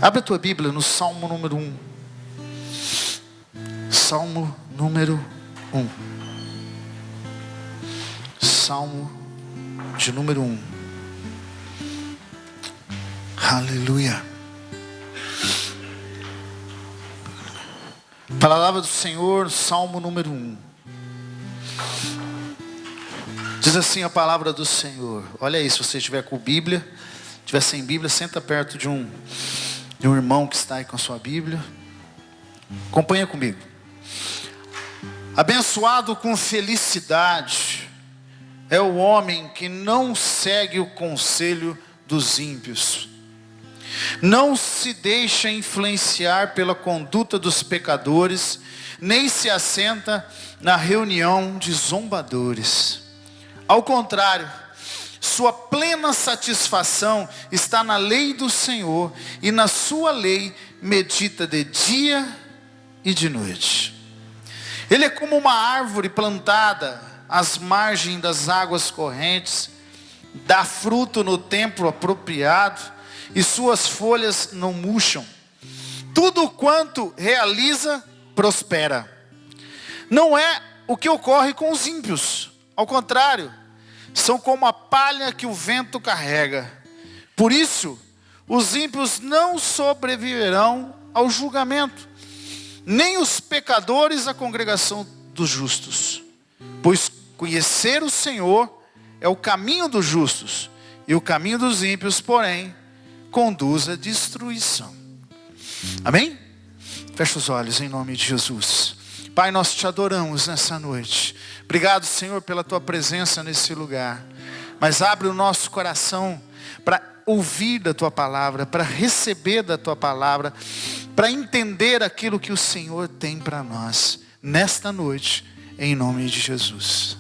Abre a tua Bíblia no Salmo número 1. Salmo número 1. Salmo de número 1. Aleluia. Palavra do Senhor, Salmo número 1. Diz assim a palavra do Senhor. Olha aí, se você estiver com Bíblia, estiver sem Bíblia, senta perto de um irmão que está aí com a sua Bíblia. Acompanha comigo. Abençoado com felicidade é o homem que não segue o conselho dos ímpios, não se deixa influenciar pela conduta dos pecadores, nem se assenta na reunião de zombadores. Ao contrário, sua plena satisfação está na lei do Senhor, e na sua lei medita de dia e de noite. Ele é como uma árvore plantada às margens das águas correntes, dá fruto no tempo apropriado, e suas folhas não murcham. Tudo quanto realiza, prospera. Não é o que ocorre com os ímpios. Ao contrário, são como a palha que o vento carrega. Por isso, os ímpios não sobreviverão ao julgamento, nem os pecadores à congregação dos justos. Pois conhecer o Senhor é o caminho dos justos, e o caminho dos ímpios, porém, conduz à destruição. Amém? Fecha os olhos em nome de Jesus. Pai, nós te adoramos nessa noite. Obrigado, Senhor, pela tua presença nesse lugar. Mas abre o nosso coração para ouvir da tua palavra, para receber da tua palavra, para entender aquilo que o Senhor tem para nós nesta noite, em nome de Jesus.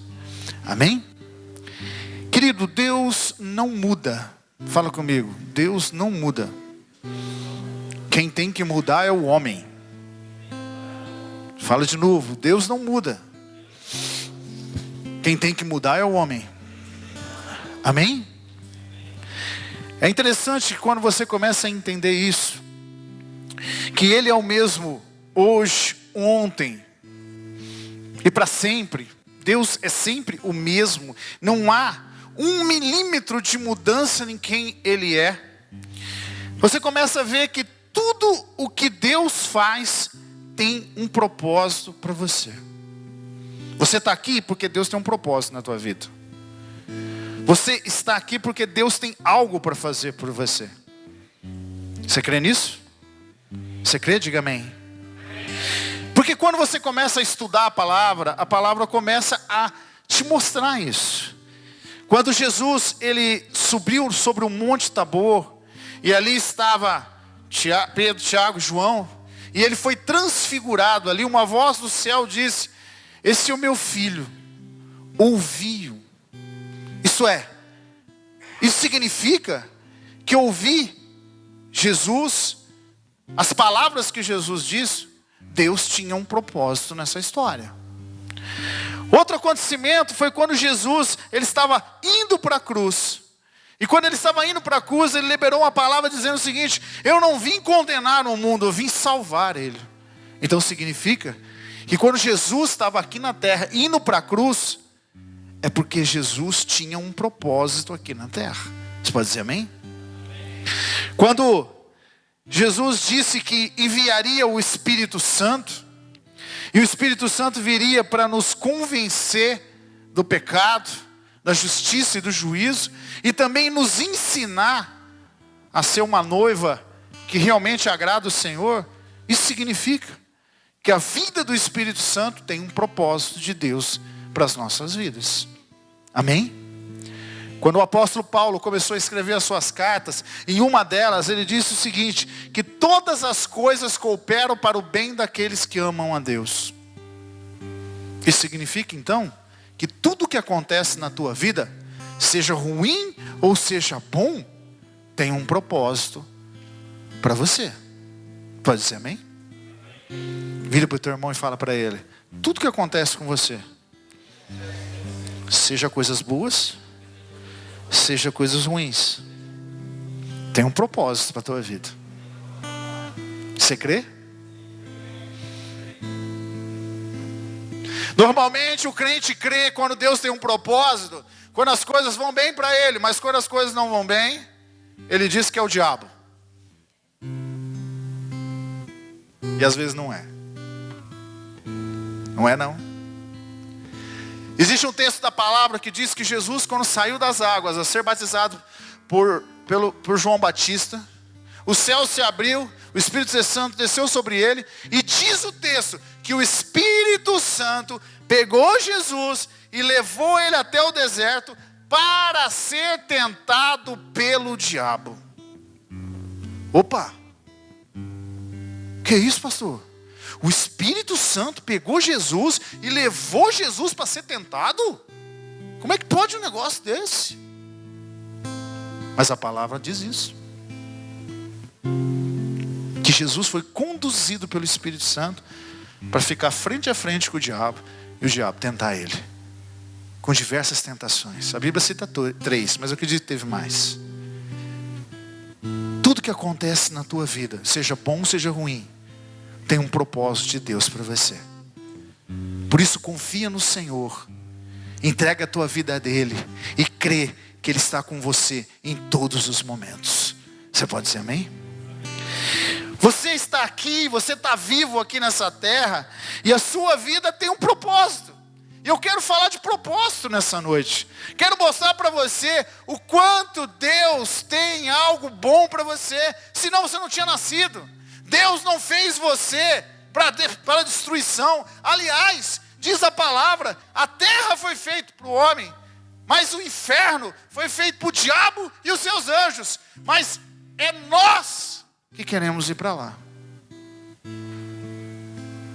Amém? Querido, Deus não muda. Fala comigo, Deus não muda. Quem tem que mudar é o homem. Fala de novo, Deus não muda. Quem tem que mudar é o homem. Amém? É interessante que quando você começa a entender isso, que Ele é o mesmo hoje, ontem e para sempre. Deus é sempre o mesmo. Não há 1 milímetro de mudança em quem Ele é. Você começa a ver que tudo o que Deus faz tem um propósito para você. Você está aqui porque Deus tem um propósito na tua vida. Você está aqui porque Deus tem algo para fazer por você. Você crê nisso? Você crê? Diga amém. Porque quando você começa a estudar a palavra começa a te mostrar isso. Quando Jesus, ele subiu sobre o Monte Tabor, e ali estava Pedro, Tiago e João, e ele foi transfigurado ali, uma voz do céu disse: esse é o meu filho, ouvi-o. Isso significa que ouvir Jesus, as palavras que Jesus disse, Deus tinha um propósito nessa história. Outro acontecimento foi quando Jesus, ele estava indo para a cruz. E quando ele estava indo para a cruz, ele liberou uma palavra dizendo o seguinte: eu não vim condenar o mundo, eu vim salvar ele. Então significa que quando Jesus estava aqui na terra, indo para a cruz, é porque Jesus tinha um propósito aqui na terra. Você pode dizer amém? Quando Jesus disse que enviaria o Espírito Santo, e o Espírito Santo viria para nos convencer do pecado, da justiça e do juízo, e também nos ensinar a ser uma noiva que realmente agrada o Senhor. Isso significa que a vida do Espírito Santo tem um propósito de Deus para as nossas vidas. Amém? Quando o apóstolo Paulo começou a escrever as suas cartas, em uma delas ele disse o seguinte: que todas as coisas cooperam para o bem daqueles que amam a Deus. Isso significa então que tudo que acontece na tua vida, seja ruim ou seja bom, tem um propósito para você. Pode dizer amém? Vira para o teu irmão e fala para ele: tudo que acontece com você, seja coisas boas, seja coisas ruins, tem um propósito para a tua vida. Você crê? Normalmente o crente crê quando Deus tem um propósito, quando as coisas vão bem para ele, mas quando as coisas não vão bem, ele diz que é o diabo. E às vezes não é. Não é não. Existe um texto da palavra que diz que Jesus, quando saiu das águas a ser batizado por João Batista, o céu se abriu, o Espírito Santo desceu sobre ele, e diz o texto que o Espírito Santo pegou Jesus e levou ele até o deserto para ser tentado pelo diabo. Opa! Que isso, pastor? O Espírito Santo pegou Jesus e levou Jesus para ser tentado? Como é que pode um negócio desse? Mas a palavra diz isso. Que Jesus foi conduzido pelo Espírito Santo para ficar frente a frente com o diabo e o diabo tentar ele. Com diversas tentações. A Bíblia cita 3, mas eu acredito que teve mais. Tudo que acontece na tua vida, seja bom, seja ruim, tem um propósito de Deus para você. Por isso confia no Senhor, entrega a tua vida a dele e crê que ele está com você em todos os momentos. Você pode dizer amém? Você está aqui, você está vivo aqui nessa terra, e a sua vida tem um propósito. E eu quero falar de propósito nessa noite. Quero mostrar para você o quanto Deus tem algo bom para você, senão você não tinha nascido. Deus não fez você para destruição. Aliás, diz a palavra, a terra foi feita para o homem, mas o inferno foi feito para o diabo e os seus anjos. Mas é nós que queremos ir para lá.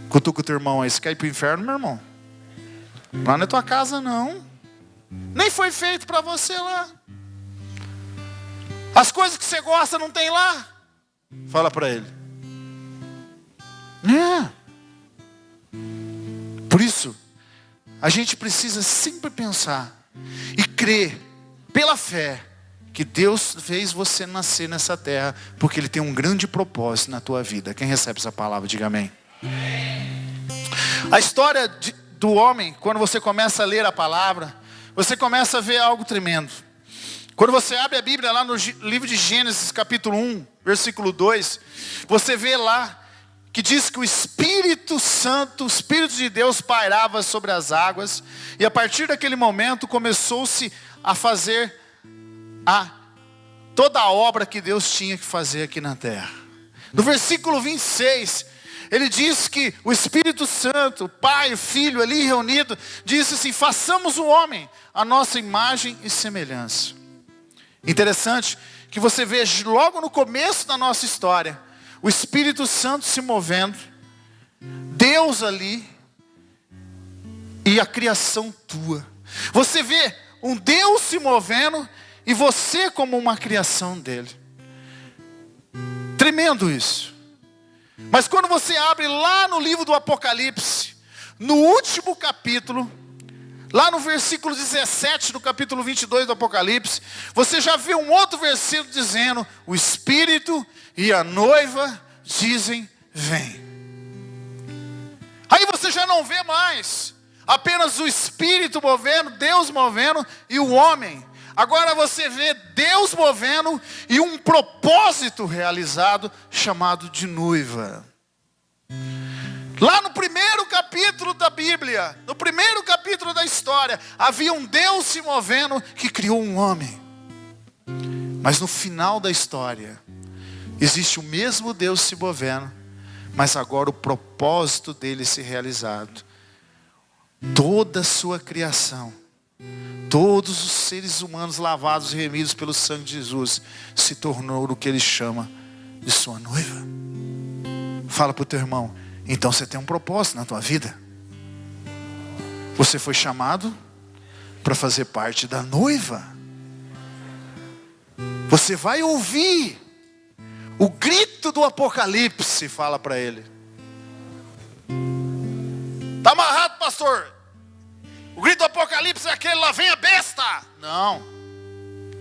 Cutuca o teu irmão aí, você quer ir para o inferno, meu irmão? Lá na tua casa não. Nem foi feito para você lá. As coisas que você gosta não tem lá. Fala para ele. Por isso, a gente precisa sempre pensar e crer pela fé que Deus fez você nascer nessa terra, porque Ele tem um grande propósito na tua vida. Quem recebe essa palavra, diga amém. A história do homem, quando você começa a ler a palavra, você começa a ver algo tremendo. Quando você abre a Bíblia lá no livro de Gênesis, capítulo 1, versículo 2, você vê lá que diz que o Espírito Santo, o Espírito de Deus pairava sobre as águas, e a partir daquele momento começou-se a fazer toda a obra que Deus tinha que fazer aqui na terra. No versículo 26, ele diz que o Espírito Santo, o Pai, o Filho ali reunido, disse assim: façamos o homem a nossa imagem e semelhança. Interessante que você veja logo no começo da nossa história, o Espírito Santo se movendo, Deus ali, e a criação tua. Você vê um Deus se movendo, e você como uma criação dele. Tremendo isso. Mas quando você abre lá no livro do Apocalipse, no último capítulo, lá no versículo 17 do capítulo 22 do Apocalipse, você já vê um outro versículo dizendo: o Espírito e a noiva dizem, vem. Aí você já não vê mais apenas o Espírito movendo, Deus movendo e o homem. Agora você vê Deus movendo e um propósito realizado chamado de noiva. Lá no primeiro capítulo da Bíblia, no primeiro capítulo da história, havia um Deus se movendo que criou um homem. Mas no final da história, existe o mesmo Deus se movendo, mas agora o propósito dele se realizado. Toda a sua criação, todos os seres humanos lavados e remidos pelo sangue de Jesus, se tornou o que ele chama de sua noiva. Fala para o teu irmão: então você tem um propósito na tua vida. Você foi chamado para fazer parte da noiva. Você vai ouvir o grito do Apocalipse. Fala para ele: está amarrado, pastor? O grito do Apocalipse é aquele lá, vem a besta. Não,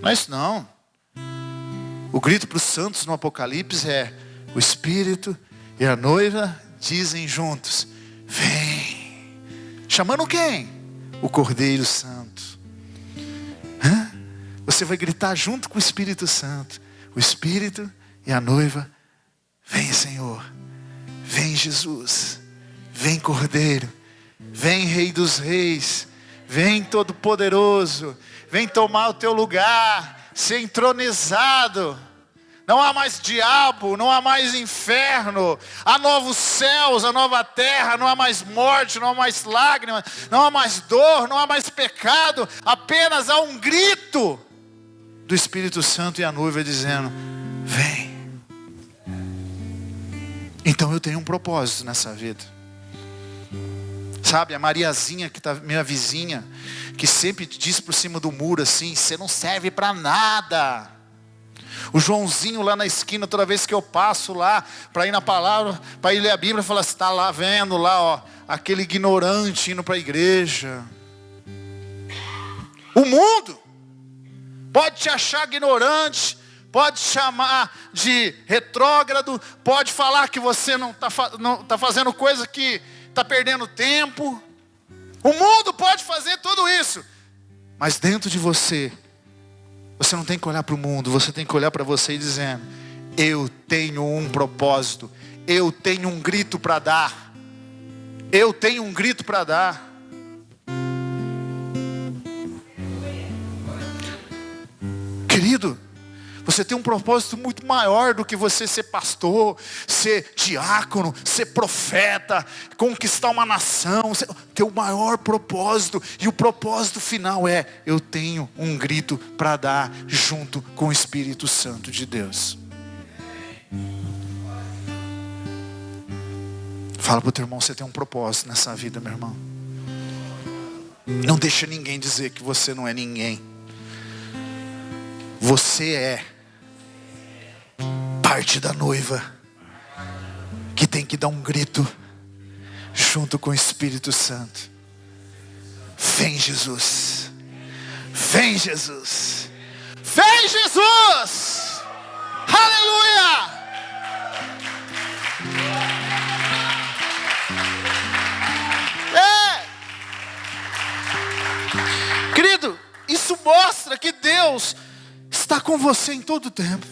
não é isso não. O grito para os santos no Apocalipse é: o Espírito e a noiva dizem juntos: vem. Chamando quem? O Cordeiro Santo. Você vai gritar junto com o Espírito Santo. O Espírito e a noiva: vem, Senhor. Vem, Jesus. Vem, Cordeiro. Vem, Rei dos Reis. Vem, Todo-Poderoso. Vem tomar o teu lugar, ser entronizado. Não há mais diabo, não há mais inferno. Há novos céus, a nova terra. Não há mais morte, não há mais lágrimas, não há mais dor, não há mais pecado. Apenas há um grito do Espírito Santo e a noiva dizendo: vem. Então eu tenho um propósito nessa vida. Sabe, a Mariazinha, que está minha vizinha, que sempre diz por cima do muro assim: você não serve para nada. O Joãozinho lá na esquina, toda vez que eu passo lá para ir na palavra, para ir ler a Bíblia, fala: você está lá vendo lá, ó, aquele ignorante indo para a igreja. O mundo pode te achar ignorante, pode te chamar de retrógrado, pode falar que você não está fazendo coisa que está perdendo tempo. O mundo pode fazer tudo isso, mas dentro de você, você não tem que olhar para o mundo, você tem que olhar para você e dizendo: eu tenho um propósito, eu tenho um grito para dar, eu tenho um grito para dar. Querido, você tem um propósito muito maior do que você ser pastor, ser diácono, ser profeta, conquistar uma nação. Teu maior propósito, e o propósito final é: eu tenho um grito para dar junto com o Espírito Santo de Deus. Fala para o teu irmão: você tem um propósito nessa vida, meu irmão. Não deixa ninguém dizer que você não é ninguém. Você é parte da noiva que tem que dar um grito junto com o Espírito Santo: vem, Jesus. Vem, Jesus. Vem, Jesus. Aleluia. Querido, isso mostra que Deus está com você em todo o tempo.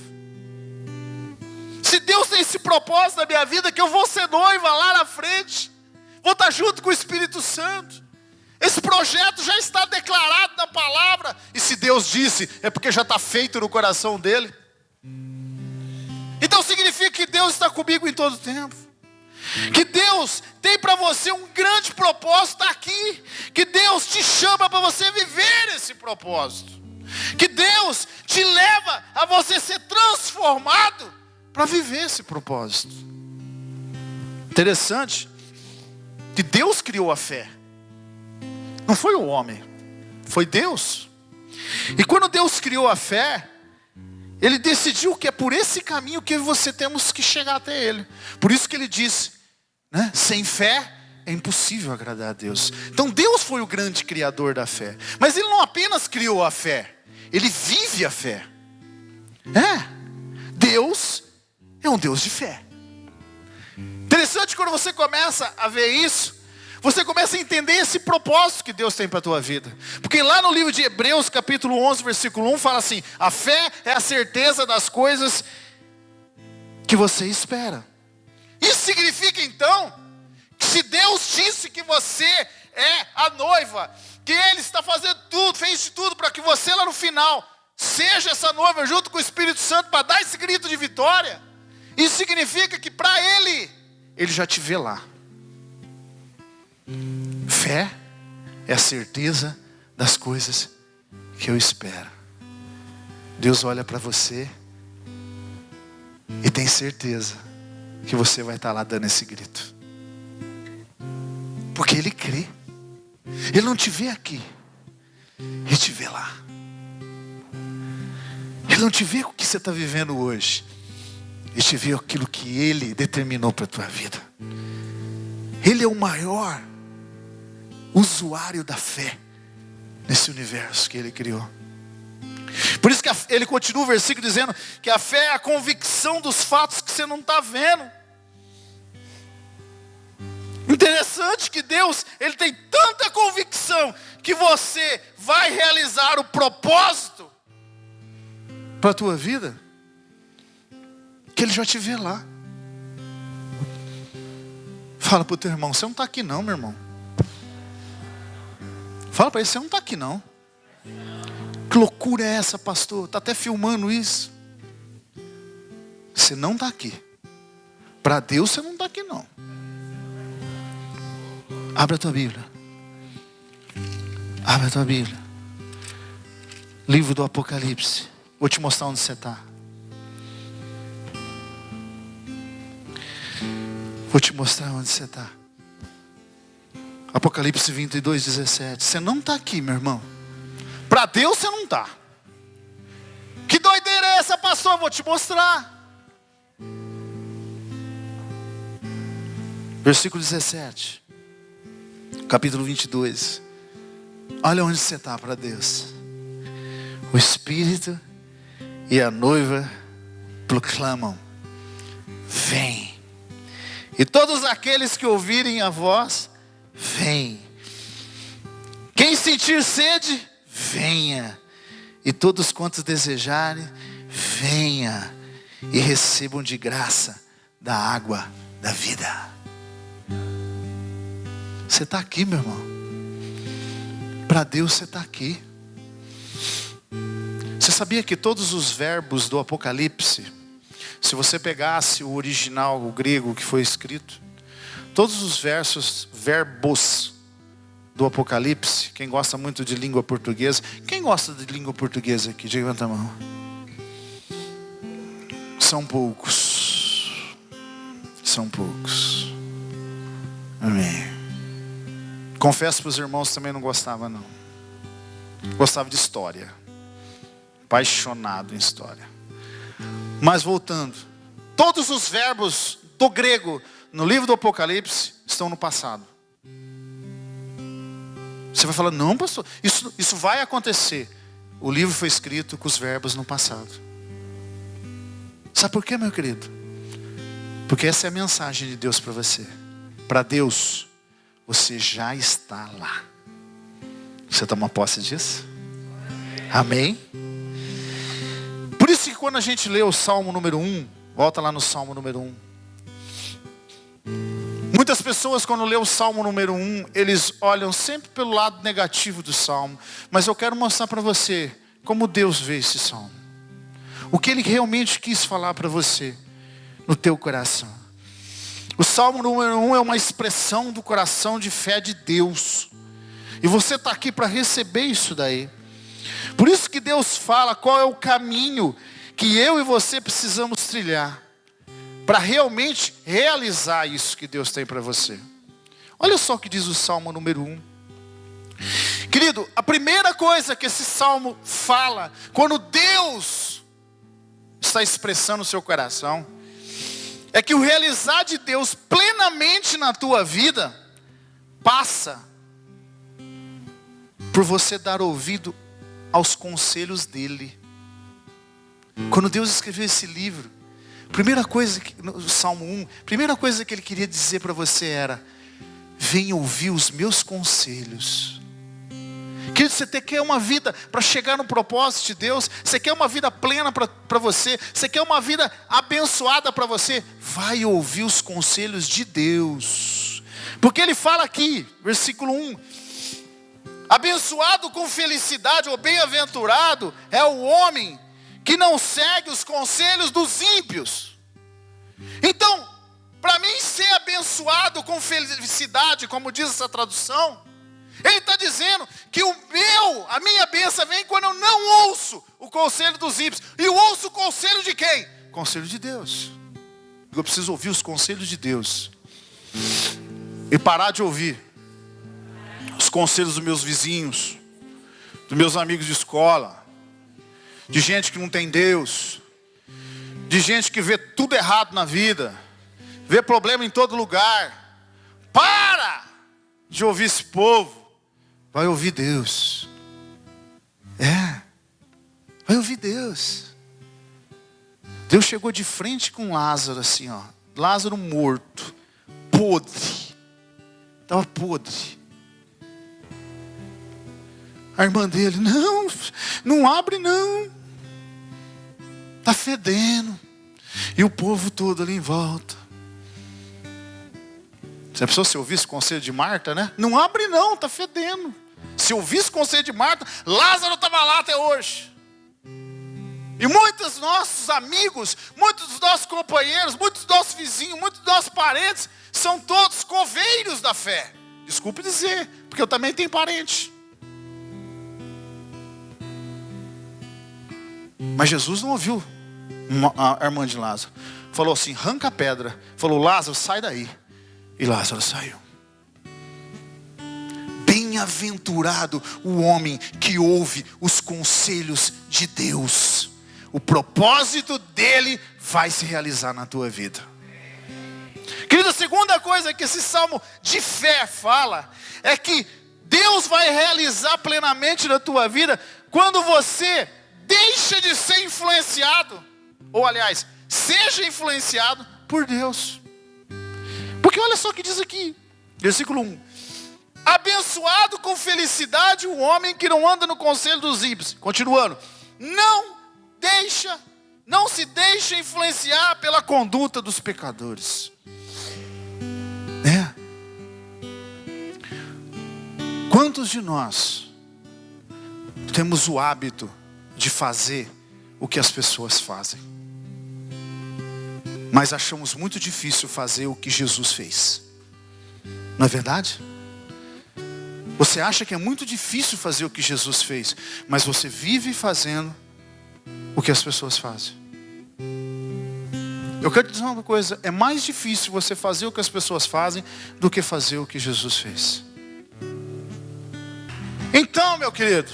Se Deus tem esse propósito na minha vida, que eu vou ser noiva lá na frente, vou estar junto com o Espírito Santo. Esse projeto já está declarado na palavra. E se Deus disse, é porque já está feito no coração dele. Então significa que Deus está comigo em todo o tempo. Que Deus tem para você um grande propósito aqui. Que Deus te chama para você viver esse propósito. Que Deus te leva a você ser transformado para viver esse propósito. Interessante que Deus criou a fé. Não foi o homem, foi Deus. E quando Deus criou a fé, Ele decidiu que é por esse caminho que você temos que chegar até Ele. Por isso que Ele disse, né? Sem fé é impossível agradar a Deus. Então Deus foi o grande criador da fé. Mas Ele não apenas criou a fé, Ele vive a fé. Deus é um Deus de fé. Interessante quando você começa a ver isso, você começa a entender esse propósito que Deus tem para a tua vida. Porque lá no livro de Hebreus, capítulo 11, versículo 1, fala assim: a fé é a certeza das coisas que você espera. Isso significa então, que se Deus disse que você é a noiva, que Ele está fazendo tudo, fez de tudo para que você lá no final seja essa noiva junto com o Espírito Santo para dar esse grito de vitória, isso significa que para Ele já te vê lá. Fé é a certeza das coisas que eu espero. Deus olha para você e tem certeza que você vai estar lá dando esse grito. Porque Ele crê. Ele não te vê aqui, Ele te vê lá. Ele não te vê o que você está vivendo hoje, Ele te vê aquilo que Ele determinou para a tua vida. Ele é o maior usuário da fé nesse universo que Ele criou. Por isso que ele continua o versículo dizendo que a fé é a convicção dos fatos que você não está vendo. Interessante que Deus, Ele tem tanta convicção que você vai realizar o propósito para a tua vida, que Ele já te vê lá. Fala para o teu irmão, você não está aqui não, meu irmão. Fala para ele, você não está aqui não. Que loucura é essa, pastor? Está até filmando isso. Você não está aqui. Para Deus você não está aqui não. Abra a tua Bíblia. Abra a tua Bíblia. Livro do Apocalipse. Vou te mostrar onde você está. Vou te mostrar onde você está. Apocalipse 22, 17. Você não está aqui, meu irmão. Para Deus você não está. Que doideira é essa, pastor? Vou te mostrar. Versículo 17. Capítulo 22. Olha onde você está para Deus. O Espírito e a noiva proclamam: vem. E todos aqueles que ouvirem a voz, vem. Quem sentir sede, venha. E todos quantos desejarem, venha. E recebam de graça da água da vida. Você está aqui, meu irmão. Para Deus você está aqui. Você sabia que todos os verbos do Apocalipse, se você pegasse o original, o grego que foi escrito, todos os verbos do Apocalipse, quem gosta muito de língua portuguesa, quem gosta de língua portuguesa aqui? Levanta a mão. São poucos. São poucos. Amém. Confesso para os irmãos, também não gostava não. Gostava de história. Apaixonado em história. Mas voltando, todos os verbos do grego no livro do Apocalipse estão no passado. Você vai falar, não pastor, isso vai acontecer. O livro foi escrito com os verbos no passado. Sabe por quê, meu querido? Porque essa é a mensagem de Deus para você. Para Deus, você já está lá. Você toma posse disso? Amém? Por isso que quando a gente lê o Salmo número 1, volta lá no Salmo número 1. Muitas pessoas quando lê o Salmo número 1, eles olham sempre pelo lado negativo do Salmo. Mas eu quero mostrar para você como Deus vê esse Salmo. O que Ele realmente quis falar para você, no teu coração. O Salmo número 1 é uma expressão do coração de fé de Deus. E você está aqui para receber isso daí. Por isso que Deus fala qual é o caminho que eu e você precisamos trilhar para realmente realizar isso que Deus tem para você. Olha só o que diz o Salmo número 1. Querido, a primeira coisa que esse Salmo fala, quando Deus está expressando o seu coração, é que o realizar de Deus plenamente na tua vida, passa por você dar ouvido aos conselhos dele. Quando Deus escreveu esse livro, primeira coisa, no Salmo 1, primeira coisa que Ele queria dizer para você era: venha ouvir os meus conselhos. Querido, você quer uma vida para chegar no propósito de Deus? Você quer uma vida plena para você? Você quer uma vida abençoada para você? Vai ouvir os conselhos de Deus. Porque Ele fala aqui, versículo 1: abençoado com felicidade, ou bem-aventurado é o homem que não segue os conselhos dos ímpios. Então, para mim ser abençoado com felicidade, como diz essa tradução, ele está dizendo que a minha bênção vem quando eu não ouço o conselho dos ímpios. E eu ouço o conselho de quem? Conselho de Deus. Eu preciso ouvir os conselhos de Deus. E parar de ouvir os conselhos dos meus vizinhos, dos meus amigos de escola, de gente que não tem Deus, de gente que vê tudo errado na vida, vê problema em todo lugar. Para de ouvir esse povo. Vai ouvir Deus. Vai ouvir Deus. Deus chegou de frente com Lázaro assim, ó. Lázaro morto, podre. estava podre. A irmã dele, não abre não. Está fedendo. E o povo todo ali em volta. Se a pessoa se ouvisse o conselho de Marta, né? Não abre não, está fedendo. Se ouvisse o conselho de Marta, Lázaro estava lá até hoje. E muitos dos nossos amigos, muitos dos nossos companheiros, muitos dos nossos vizinhos, muitos dos nossos parentes, são todos coveiros da fé. Desculpe dizer, porque eu também tenho parente. Mas Jesus não ouviu a irmã de Lázaro. Falou assim, arranca a pedra. Falou, Lázaro, sai daí. E Lázaro saiu. Bem-aventurado o homem que ouve os conselhos de Deus. O propósito dele vai se realizar na tua vida. Querido, a segunda coisa que esse salmo de fé fala é que Deus vai realizar plenamente na tua vida quando você deixa de ser influenciado, ou aliás, seja influenciado por Deus. Porque olha só o que diz aqui, versículo 1. Abençoado com felicidade o homem que não anda no conselho dos ímpios. Continuando, não se deixa influenciar pela conduta dos pecadores. Quantos de nós temos o hábito de fazer o que as pessoas fazem, mas achamos muito difícil fazer o que Jesus fez? Não é verdade? Você acha que é muito difícil fazer o que Jesus fez, mas você vive fazendo o que as pessoas fazem. Eu quero te dizer uma coisa, é mais difícil você fazer o que as pessoas fazem do que fazer o que Jesus fez. Então, meu querido,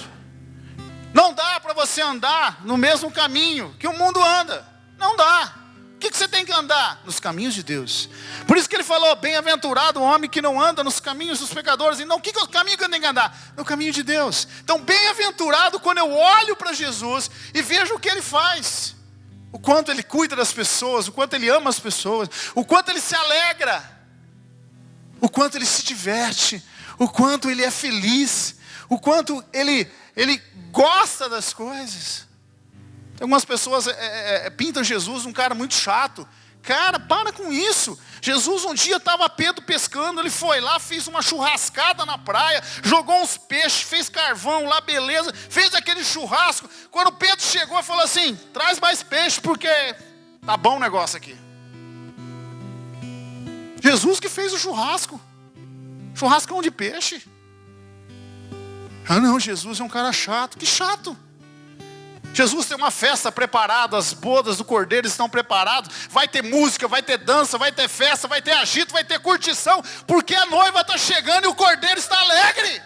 não dá para você andar no mesmo caminho que o mundo anda. Não dá. O que você tem que andar? Nos caminhos de Deus. Por isso que ele falou, bem-aventurado o homem que não anda nos caminhos dos pecadores. E não, que é o caminho que eu tenho que andar? No caminho de Deus. Então, bem-aventurado quando eu olho para Jesus e vejo o que ele faz. O quanto ele cuida das pessoas, o quanto ele ama as pessoas, o quanto ele se alegra, o quanto ele se diverte, o quanto ele é feliz, o quanto ele gosta das coisas. Tem algumas pessoas pintam Jesus um cara muito chato. Cara, para com isso. Jesus um dia estava Pedro pescando, ele foi lá, fez uma churrascada na praia, jogou uns peixes, fez carvão lá, beleza, fez aquele churrasco. Quando Pedro chegou, falou assim, traz mais peixe porque tá bom o negócio aqui. Jesus que fez o churrasco. Churrascão de peixe. Ah não, Jesus é um cara chato. Que chato. Jesus tem uma festa preparada, as bodas do Cordeiro estão preparadas. Vai ter música, vai ter dança, vai ter festa, vai ter agito, vai ter curtição. Porque a noiva está chegando e o Cordeiro está alegre.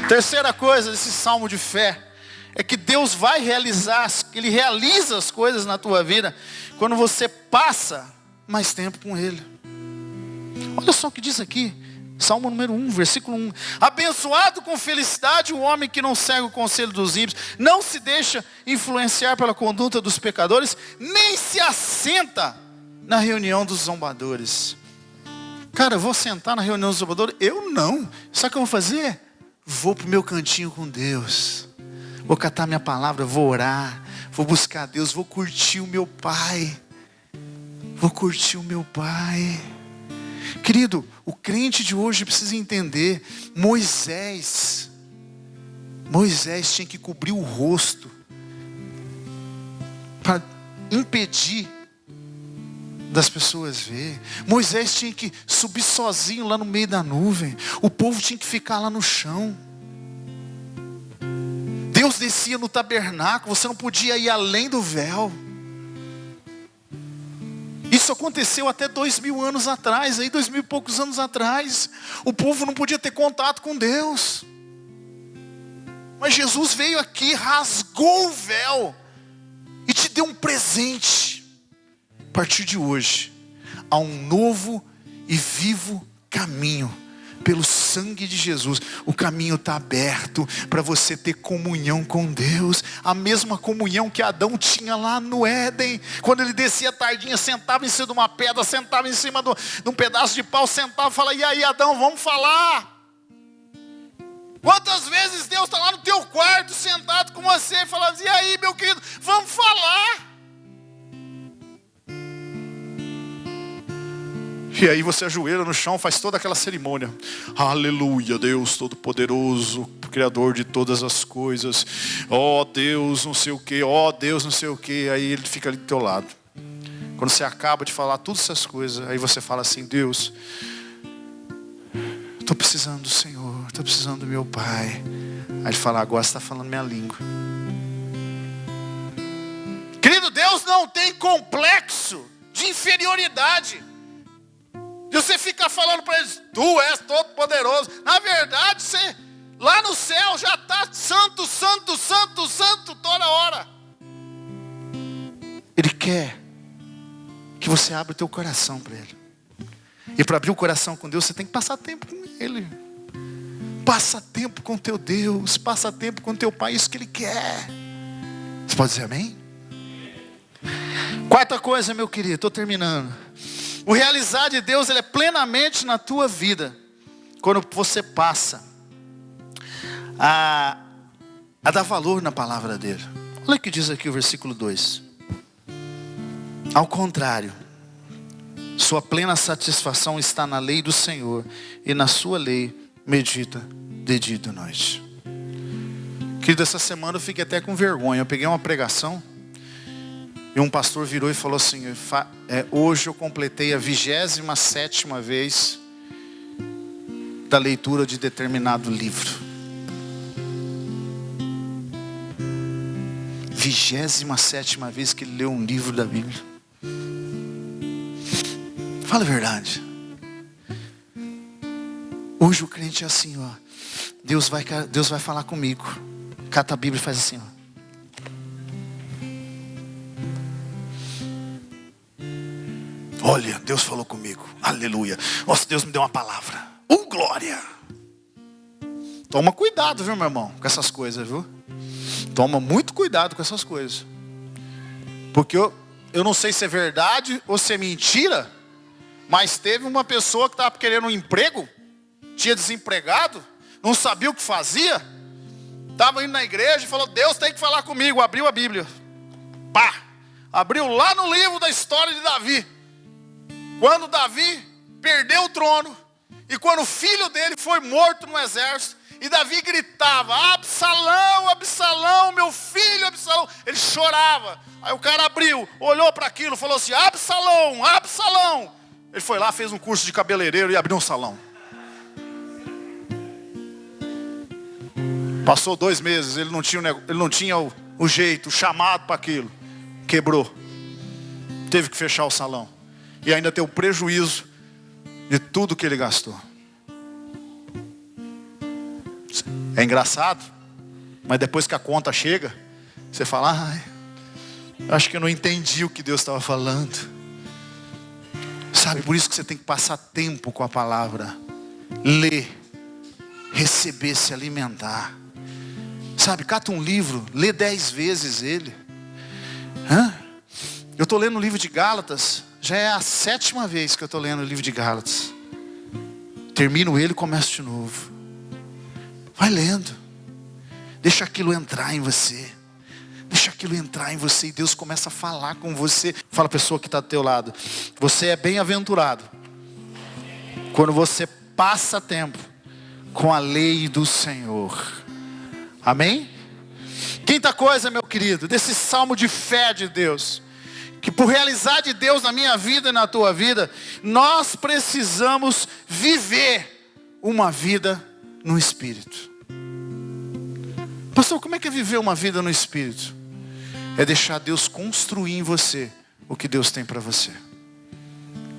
Terceira coisa desse salmo de fé é que Deus vai realizar, Ele realiza as coisas na tua vida quando você passa mais tempo com Ele. Olha só o que diz aqui, Salmo número 1, versículo 1. Abençoado com felicidade o homem que não segue o conselho dos ímpios, não se deixa influenciar pela conduta dos pecadores, nem se assenta na reunião dos zombadores. Cara, eu vou sentar na reunião dos zombadores? Eu não. Sabe o que eu vou fazer? Vou para o meu cantinho com Deus. Vou catar minha palavra, vou orar, vou buscar Deus, vou curtir o meu Pai. Vou curtir o meu Pai. Querido, o crente de hoje precisa entender, Moisés tinha que cobrir o rosto para impedir das pessoas ver. Moisés tinha que subir sozinho lá no meio da nuvem. O povo tinha que ficar lá no chão. Deus descia no tabernáculo, você não podia ir além do véu. Isso aconteceu até 2000 anos atrás, aí 2000 e poucos anos atrás. O povo não podia ter contato com Deus. Mas Jesus veio aqui, rasgou o véu e te deu um presente. A partir de hoje, há um novo e vivo caminho pelo sangue de Jesus, o caminho está aberto para você ter comunhão com Deus. A mesma comunhão que Adão tinha lá no Éden. Quando ele descia tardinha, sentava em cima de uma pedra, sentava em cima de um pedaço de pau, sentava e falava: e aí, Adão, vamos falar? Quantas vezes Deus está lá no teu quarto, sentado com você, e falando: e aí, meu querido, vamos falar? E aí você ajoelha no chão, faz toda aquela cerimônia. Aleluia, Deus Todo-Poderoso, Criador de todas as coisas. Ó Deus, não sei o que, ó Deus, não sei o que. Aí ele fica ali do teu lado. Quando você acaba de falar todas essas coisas, aí você fala assim: Deus, estou precisando do Senhor, estou precisando do meu Pai. Aí ele fala: agora você está falando minha língua. Querido, Deus não tem complexo de inferioridade. E você fica falando para eles: tu és todo poderoso. Na verdade, você lá no céu já está santo, santo, santo, santo toda hora. Ele quer que você abra o teu coração para Ele. E para abrir o coração com Deus, você tem que passar tempo com Ele. Passa tempo com teu Deus, passa tempo com teu Pai, isso que Ele quer. Você pode dizer amém? Quarta coisa, meu querido, estou terminando. O realizar de Deus, ele é plenamente na tua vida quando você passa a dar valor na palavra dele. Olha o que diz aqui o versículo 2. Ao contrário, sua plena satisfação está na lei do Senhor, e na sua lei medita de dia e de noite. Querido, essa semana eu fiquei até com vergonha. Eu peguei uma pregação e um pastor virou e falou assim: hoje eu completei a 27ª vez da leitura de determinado livro. 27ª vez que ele leu um livro da Bíblia. Fala a verdade. Hoje o crente é assim, ó. Deus vai falar comigo. Cata a Bíblia e faz assim, ó. Olha, Deus falou comigo. Aleluia. Nossa, Deus me deu uma palavra. Glória. Toma cuidado, viu, meu irmão, com essas coisas, viu? Toma muito cuidado com essas coisas. Porque eu não sei se é verdade ou se é mentira, mas teve uma pessoa que estava querendo um emprego, tinha desempregado, não sabia o que fazia, estava indo na igreja e falou: Deus tem que falar comigo. Abriu a Bíblia. Pá! Abriu lá no livro da história de Davi. Quando Davi perdeu o trono, e quando o filho dele foi morto no exército, e Davi gritava: Absalão, Absalão, meu filho Absalão. Ele chorava. Aí o cara abriu, olhou para aquilo, falou assim: Absalão, Absalão. Ele foi lá, fez um curso de cabeleireiro e abriu um salão. Passou 2 meses, ele não tinha o jeito, o chamado para aquilo. Quebrou. Teve que fechar o salão. E ainda tem o prejuízo de tudo que ele gastou. É engraçado, mas depois que a conta chega, você fala: ai, acho que eu não entendi o que Deus estava falando. Sabe, por isso que você tem que passar tempo com a palavra. Ler, receber, se alimentar. Sabe, cata um livro, lê 10 vezes ele. Eu estou lendo o livro de Gálatas. Já é a 7ª vez que eu estou lendo o livro de Gálatas. Termino ele e começo de novo. Vai lendo. Deixa aquilo entrar em você. Deixa aquilo entrar em você e Deus começa a falar com você. Fala a pessoa que está do teu lado: você é bem-aventurado quando você passa tempo com a lei do Senhor. Amém? Quinta coisa, meu querido, desse salmo de fé de Deus, que por realizar de Deus na minha vida e na tua vida, nós precisamos viver uma vida no Espírito. Pastor, como é que é viver uma vida no Espírito? É deixar Deus construir em você o que Deus tem para você.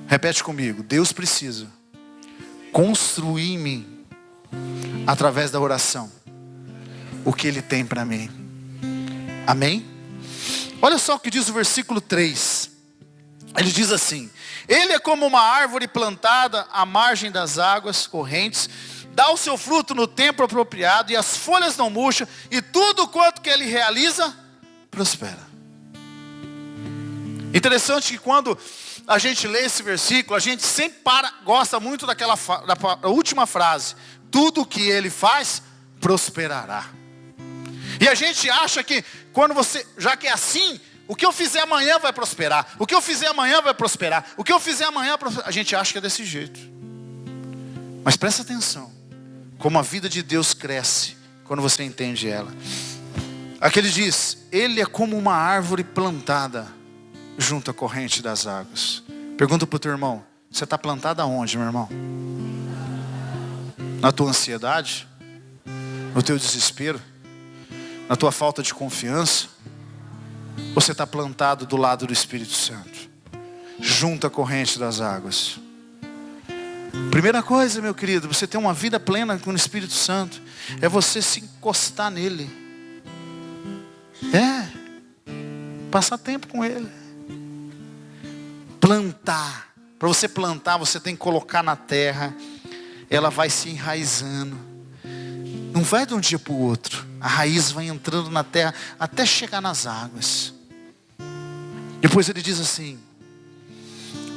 Repete comigo: Deus precisa construir em mim, através da oração, o que Ele tem para mim. Amém? Olha só o que diz o versículo 3. Ele diz assim: ele é como uma árvore plantada à margem das águas correntes, dá o seu fruto no tempo apropriado, e as folhas não murcham, e tudo quanto que ele realiza, prospera. Interessante que quando a gente lê esse versículo, a gente sempre gosta muito da última frase: tudo que ele faz, prosperará. E a gente acha que quando já que é assim, o que eu fizer amanhã vai prosperar. O que eu fizer amanhã vai prosperar. O que eu fizer amanhã, a gente acha que é desse jeito. Mas presta atenção, como a vida de Deus cresce quando você entende ela. Aqui ele diz: ele é como uma árvore plantada junto à corrente das águas. Pergunta para o teu irmão: você está plantado aonde, meu irmão? Na tua ansiedade? No teu desespero? Na tua falta de confiança? Ou você está plantado do lado do Espírito Santo, junto à corrente das águas? Primeira coisa, meu querido, você ter uma vida plena com o Espírito Santo, é você se encostar nele. Passar tempo com ele. Plantar. Para você plantar, você tem que colocar na terra. Ela vai se enraizando. Não vai de um dia para o outro. A raiz vai entrando na terra até chegar nas águas. Depois ele diz assim: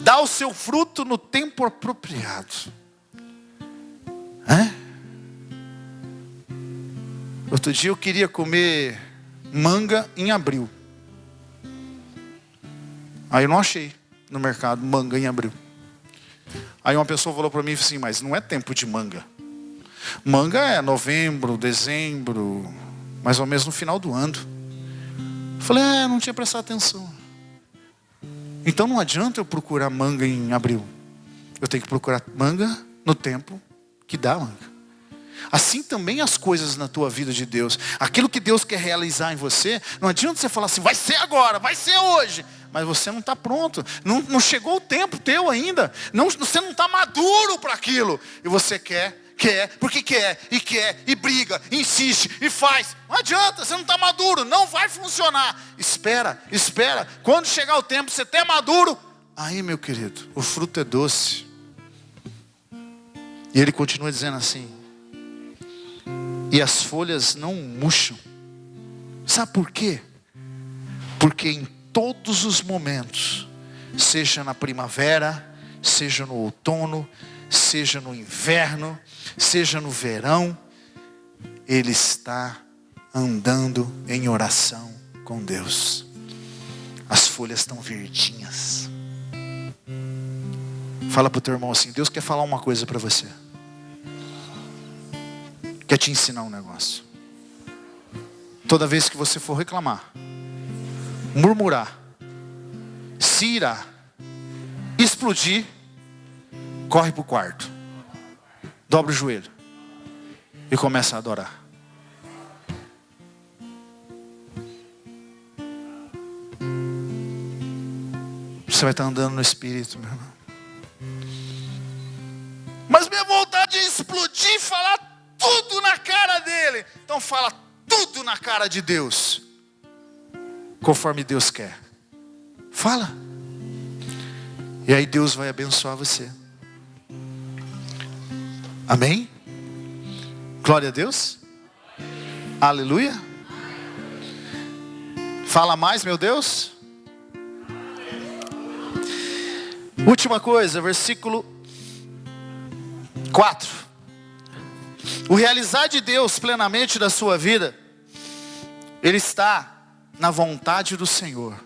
dá o seu fruto no tempo apropriado. Outro dia eu queria comer manga em abril. Aí eu não achei no mercado manga em abril. Aí uma pessoa falou para mim assim: mas não é tempo de manga. Manga é novembro, dezembro, mais ou menos no final do ano. Eu falei: não tinha prestado atenção. Então não adianta eu procurar manga em abril. Eu tenho que procurar manga no tempo que dá manga. Assim também as coisas na tua vida de Deus. Aquilo que Deus quer realizar em você, não adianta você falar assim: vai ser agora, vai ser hoje. Mas você não está pronto, não chegou o tempo teu ainda. Você não está maduro para aquilo. E você quer, porque quer, e briga, e insiste, e faz. Não adianta, você não está maduro, não vai funcionar. Espera. Quando chegar o tempo, você está maduro. Aí, meu querido, o fruto é doce. E ele continua dizendo assim: e as folhas não murcham. Sabe por quê? Porque em todos os momentos, seja na primavera, seja no outono, seja no inverno, seja no verão, ele está andando em oração com Deus. As folhas estão verdinhas. Fala para o teu irmão assim: Deus quer falar uma coisa para você. Quer te ensinar um negócio. Toda vez que você for reclamar, murmurar, se irar, explodir, corre para o quarto, dobra o joelho e começa a adorar. Você vai estar andando no Espírito, meu irmão. Mas minha vontade é explodir e falar tudo na cara dele. Então fala tudo na cara de Deus, conforme Deus quer. Fala. E aí Deus vai abençoar você. Amém? Glória a Deus. Aleluia. Fala mais, meu Deus. Última coisa, versículo 4. O realizar de Deus plenamente da sua vida, ele está na vontade do Senhor,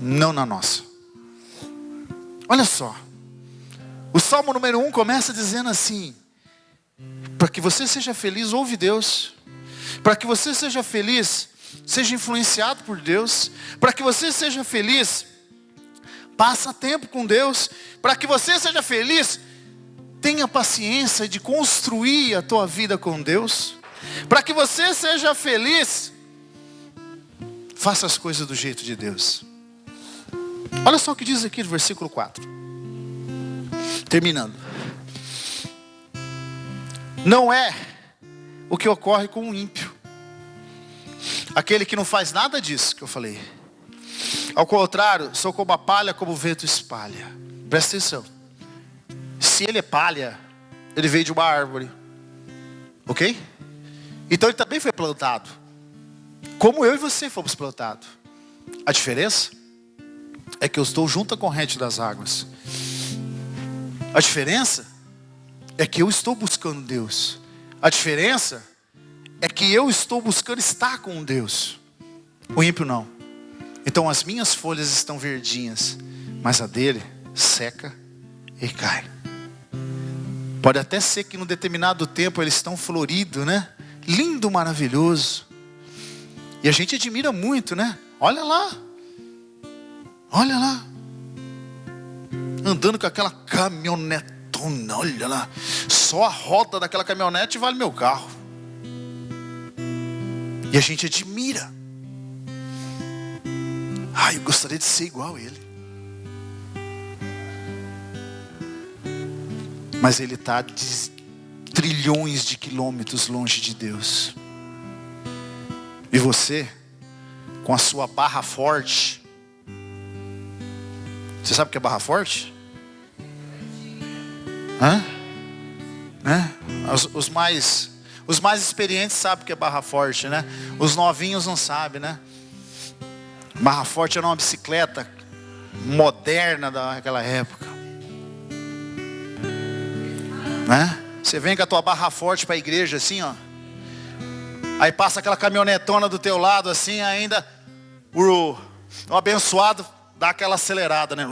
não na nossa. Olha só, o Salmo número 1 começa dizendo assim: para que você seja feliz, ouve Deus. Para que você seja feliz, seja influenciado por Deus. Para que você seja feliz, passa tempo com Deus. Para que você seja feliz, tenha paciência de construir a tua vida com Deus. Para que você seja feliz, faça as coisas do jeito de Deus. Olha só o que diz aqui no versículo 4. Terminando. Não é o que ocorre com o ímpio, aquele que não faz nada disso que eu falei. Ao contrário, sou como a palha, como o vento espalha. Presta atenção. Se ele é palha, ele veio de uma árvore. Ok? Então ele também foi plantado. Como eu e você fomos plantados. A diferença é que eu estou junto à corrente das águas. A diferença é que eu estou buscando Deus. A diferença é que eu estou buscando estar com Deus. O ímpio não. Então as minhas folhas estão verdinhas, mas a dele seca e cai. Pode até ser que num determinado tempo eles estão floridos, né? Lindo, maravilhoso. E a gente admira muito, né? Olha lá. Olha lá. Andando com aquela caminhonetona, olha lá. Só a roda daquela caminhonete vale meu carro. E a gente admira. Eu gostaria de ser igual a ele. Mas ele está trilhões de quilômetros longe de Deus. E você, com a sua barra forte. Você sabe o que é barra forte? Os mais experientes sabem o que é barra forte, né? Os novinhos não sabem, né? Barra forte era uma bicicleta moderna daquela época, né? Você vem com a tua barra forte para a igreja assim, ó. Aí passa aquela caminhonetona do teu lado assim, ainda o abençoado dá aquela acelerada, né?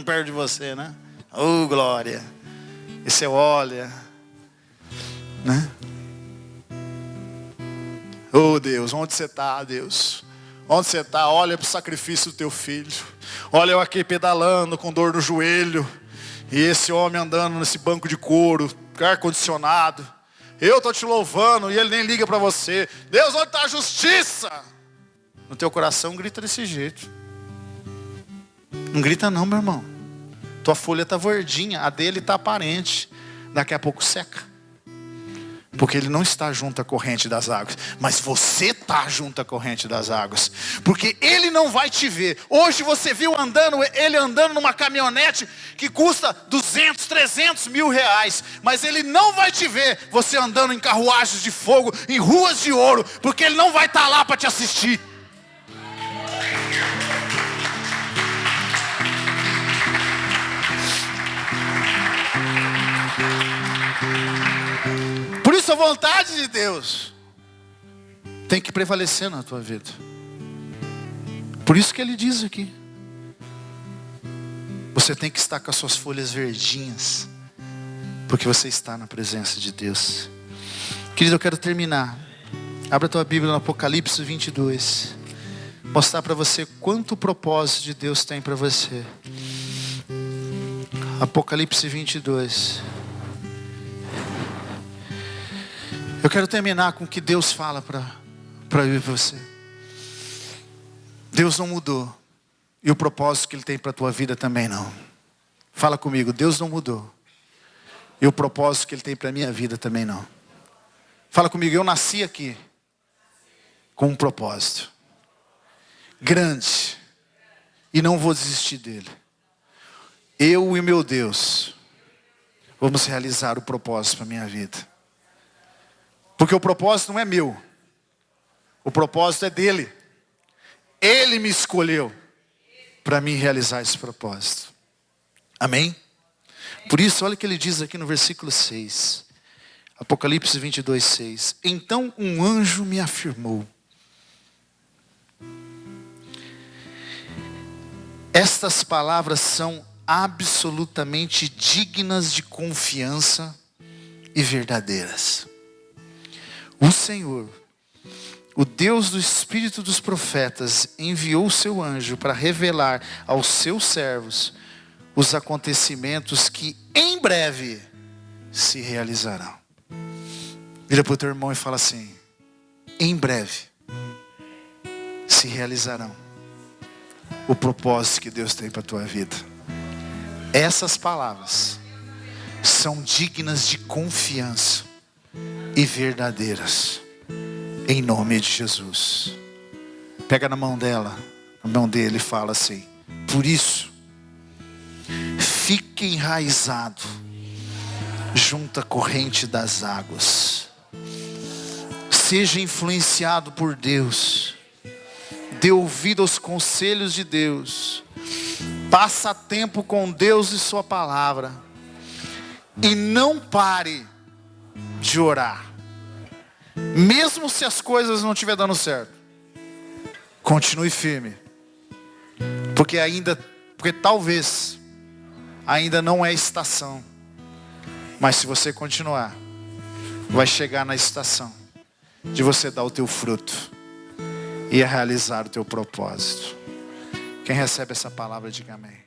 Perto de você, né? Oh, glória. E você olha, né? Oh, Deus, onde você está, Deus? Onde você está? Olha para o sacrifício do teu filho. Olha eu aqui pedalando com dor no joelho. E esse homem andando nesse banco de couro, ar-condicionado. Eu estou te louvando e ele nem liga para você. Deus, onde está a justiça? No teu coração grita desse jeito. Não grita não, meu irmão. Tua folha está verdinha, a dele está aparente. Daqui a pouco seca. Porque ele não está junto à corrente das águas. Mas você está junto à corrente das águas. Porque ele não vai te ver. Hoje você viu ele andando numa caminhonete que custa 200, 300 mil reais. Mas ele não vai te ver você andando em carruagens de fogo, em ruas de ouro. Porque ele não vai estar lá para te assistir. Por isso a vontade de Deus tem que prevalecer na tua vida. Por isso que ele diz aqui. Você tem que estar com as suas folhas verdinhas. Porque você está na presença de Deus. Querido, eu quero terminar. Abra a tua Bíblia no Apocalipse 22. Mostrar para você quanto o propósito de Deus tem para você. Apocalipse 22. Eu quero terminar com o que Deus fala para eu e você. Deus não mudou. E o propósito que Ele tem para a tua vida também não. Fala comigo, Deus não mudou. E o propósito que Ele tem para a minha vida também não. Fala comigo, eu nasci aqui com um propósito grande. E não vou desistir dele. Eu e meu Deus vamos realizar o propósito para a minha vida. Porque o propósito não é meu. O propósito é dele. Ele me escolheu para mim realizar esse propósito. Amém? Por isso, olha o que ele diz aqui no versículo 6. Apocalipse 22, 6. Então um anjo me afirmou. Estas palavras são absolutamente dignas de confiança e verdadeiras. O Senhor, o Deus do Espírito dos profetas, enviou o seu anjo para revelar aos seus servos os acontecimentos que em breve se realizarão. Vira para o teu irmão e fala assim: em breve se realizarão o propósito que Deus tem para a tua vida. Essas palavras são dignas de confiança e verdadeiras, em nome de Jesus. Pega na mão dela, a mão dele fala assim: por isso, fique enraizado junto à corrente das águas. Seja influenciado por Deus. Dê ouvido aos conselhos de Deus. Passa tempo com Deus e sua palavra. E não pare de orar. Mesmo se as coisas não estiverem dando certo. Continue firme. Porque talvez ainda não é estação. Mas se você continuar, vai chegar na estação de você dar o teu fruto e realizar o teu propósito. Quem recebe essa palavra, diga amém.